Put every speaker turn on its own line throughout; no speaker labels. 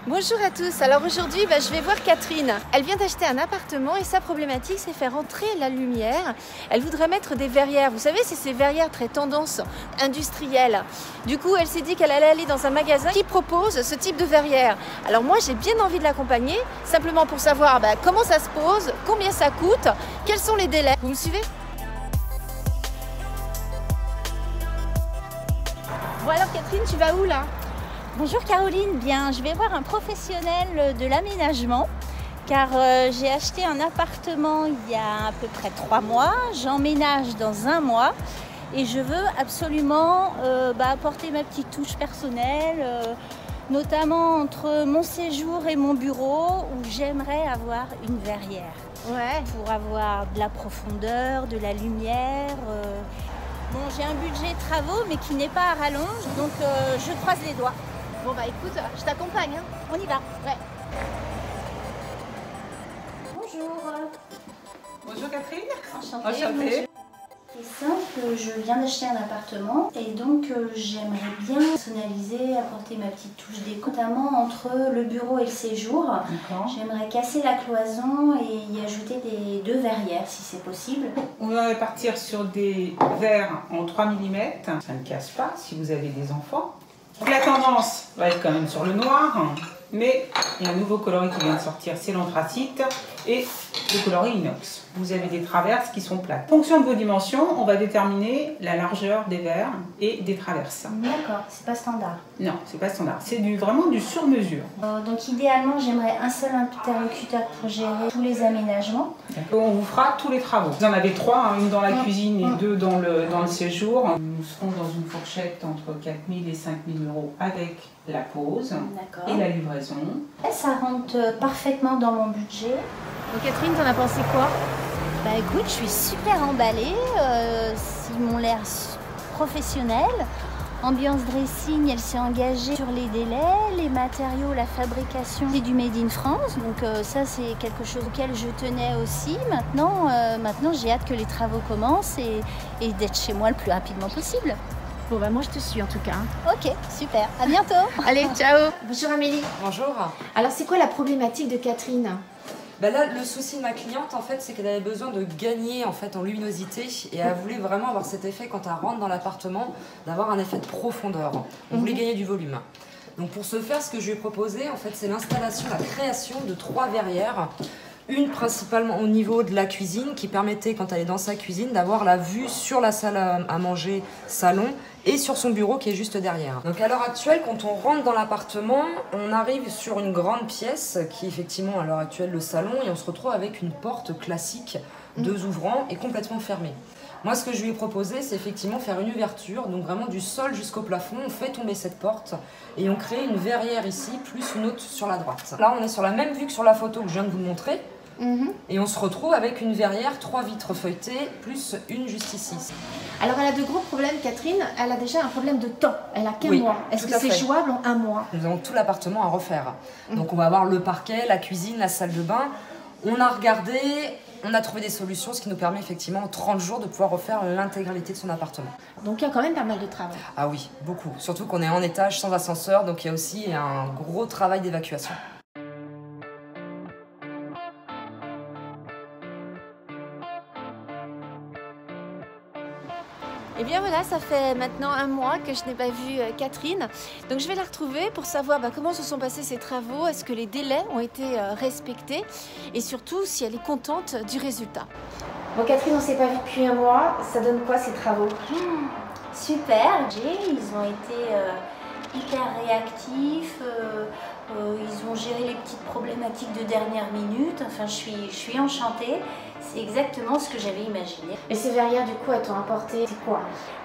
Bonjour à tous, alors aujourd'hui je vais voir Catherine. Elle vient d'acheter un appartement et sa problématique c'est faire entrer la lumière. Elle voudrait mettre des verrières, vous savez c'est ces verrières très tendance industrielle. Du coup elle s'est dit qu'elle allait aller dans un magasin qui propose ce type de verrière. Alors moi j'ai bien envie de l'accompagner, simplement pour savoir comment ça se pose, combien ça coûte, quels sont les délais. Vous me suivez? Bon alors Catherine, tu vas où là?
Bonjour Caroline, bien je vais voir un professionnel de l'aménagement car j'ai acheté un appartement il y a à peu près 3 mois, j'emménage dans 1 mois et je veux absolument apporter ma petite touche personnelle, notamment entre mon séjour et mon bureau où j'aimerais avoir une verrière pour avoir de la profondeur, de la lumière. Bon, j'ai un budget travaux mais qui n'est pas à rallonge donc je croise les doigts.
Bon écoute, je t'accompagne. Hein.
On y va.
Ouais.
Bonjour.
Bonjour Catherine.
Enchantée. C'est simple, je viens d'acheter un appartement et donc j'aimerais bien personnaliser, apporter ma petite touche déco, notamment entre le bureau et le séjour. J'aimerais casser la cloison et y ajouter des 2 verrières si c'est possible.
On va partir sur des verres en 3 mm. Ça ne casse pas si vous avez des enfants. Donc la tendance va être quand même sur le noir, mais il y a un nouveau coloris qui vient de sortir, c'est l'anthracite et le coloris inox. Vous avez des traverses qui sont plates. En fonction de vos dimensions, on va déterminer la largeur des verres et des traverses.
D'accord, c'est pas standard.
Non, c'est pas standard, c'est vraiment du sur-mesure.
Donc idéalement, j'aimerais un seul interlocuteur pour gérer tous les aménagements.
On vous fera tous les travaux. Vous en avez 3, une dans la cuisine et 2 dans le séjour. Nous serons dans une fourchette entre 4 000 et 5 000 € avec la pose et la livraison.
Ça rentre parfaitement dans mon budget.
Donc Catherine, t'en as pensé quoi?
Écoute, je suis super emballée, ils m'ont l'air professionnels. Ambiance dressing, elle s'est engagée sur les délais, les matériaux, la fabrication, c'est du made in France. Donc ça c'est quelque chose auquel je tenais aussi. Maintenant j'ai hâte que les travaux commencent et d'être chez moi le plus rapidement possible.
Bon moi je te suis en tout cas.
Ok, super, à bientôt.
Allez, ciao. Bonjour Amélie.
Bonjour.
Alors c'est quoi la problématique de Catherine?
Là, le souci de ma cliente, en fait, c'est qu'elle avait besoin de gagner en luminosité et elle voulait vraiment avoir cet effet quand elle rentre dans l'appartement, d'avoir un effet de profondeur. Elle voulait gagner du volume. Donc pour ce faire, ce que je lui ai proposé, en fait, c'est l'installation, la création de 3 verrières. Une principalement au niveau de la cuisine qui permettait, quand elle est dans sa cuisine, d'avoir la vue sur la salle à manger, salon, et sur son bureau qui est juste derrière. Donc à l'heure actuelle, quand on rentre dans l'appartement, on arrive sur une grande pièce qui est effectivement à l'heure actuelle le salon et on se retrouve avec une porte classique, 2 ouvrants et complètement fermée. Moi ce que je lui ai proposé c'est effectivement faire une ouverture, donc vraiment du sol jusqu'au plafond, on fait tomber cette porte et on crée une verrière ici plus une autre sur la droite. Là on est sur la même vue que sur la photo que je viens de vous montrer. Et on se retrouve avec une verrière, 3 vitres feuilletées, plus une juste ici.
Alors elle a de gros problèmes Catherine, elle a déjà un problème de temps, elle a qu'un mois. Est-ce que c'est jouable en 1 mois?
Nous avons tout l'appartement à refaire. Donc on va avoir le parquet, la cuisine, la salle de bain. On a regardé, on a trouvé des solutions, ce qui nous permet effectivement en 30 jours de pouvoir refaire l'intégralité de son appartement.
Donc il y a quand même pas mal de travail.
Ah oui, beaucoup. Surtout qu'on est en étage sans ascenseur, donc il y a aussi un gros travail d'évacuation.
Et bien voilà, ça fait maintenant 1 mois que je n'ai pas vu Catherine. Donc je vais la retrouver pour savoir comment se sont passés ces travaux, est-ce que les délais ont été respectés et surtout si elle est contente du résultat. Bon Catherine, on ne s'est pas vu depuis 1 mois, ça donne quoi ces travaux?
Super, ils ont été hyper réactifs, ils ont géré les petites problématiques de dernière minute, enfin je suis enchantée, c'est exactement ce que j'avais imaginé.
Et ces verrières du coup elles t'ont apporté c'est quoi?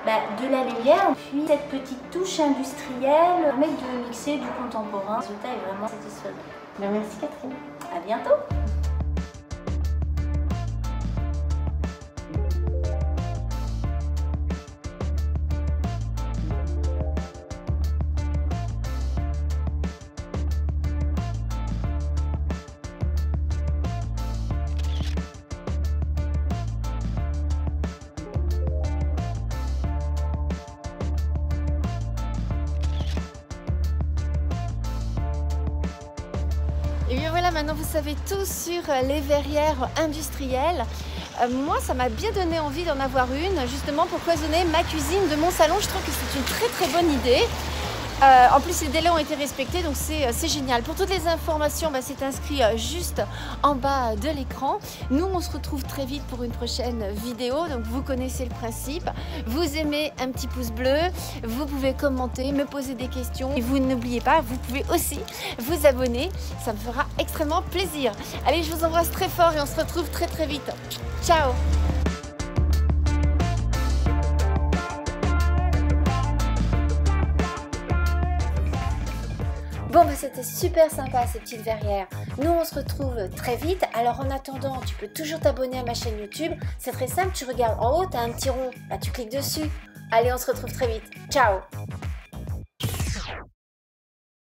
De la lumière, puis cette petite touche industrielle permet de mixer du contemporain. Le résultat est vraiment satisfaisant.
Merci Catherine.
À bientôt.
Et bien voilà, maintenant vous savez tout sur les verrières industrielles. Moi, ça m'a bien donné envie d'en avoir une, justement pour cloisonner ma cuisine de mon salon. Je trouve que c'est une très très bonne idée. En plus, les délais ont été respectés, donc c'est génial. Pour toutes les informations, c'est inscrit juste en bas de l'écran. Nous, on se retrouve très vite pour une prochaine vidéo. Donc, vous connaissez le principe. Vous aimez un petit pouce bleu, vous pouvez commenter, me poser des questions. Et vous n'oubliez pas, vous pouvez aussi vous abonner. Ça me fera extrêmement plaisir. Allez, je vous embrasse très fort et on se retrouve très très vite. Ciao! Bon, c'était super sympa ces petites verrières. Nous, on se retrouve très vite. Alors, en attendant, tu peux toujours t'abonner à ma chaîne YouTube. C'est très simple, tu regardes en haut, tu as un petit rond. Là, tu cliques dessus. Allez, on se retrouve très vite. Ciao!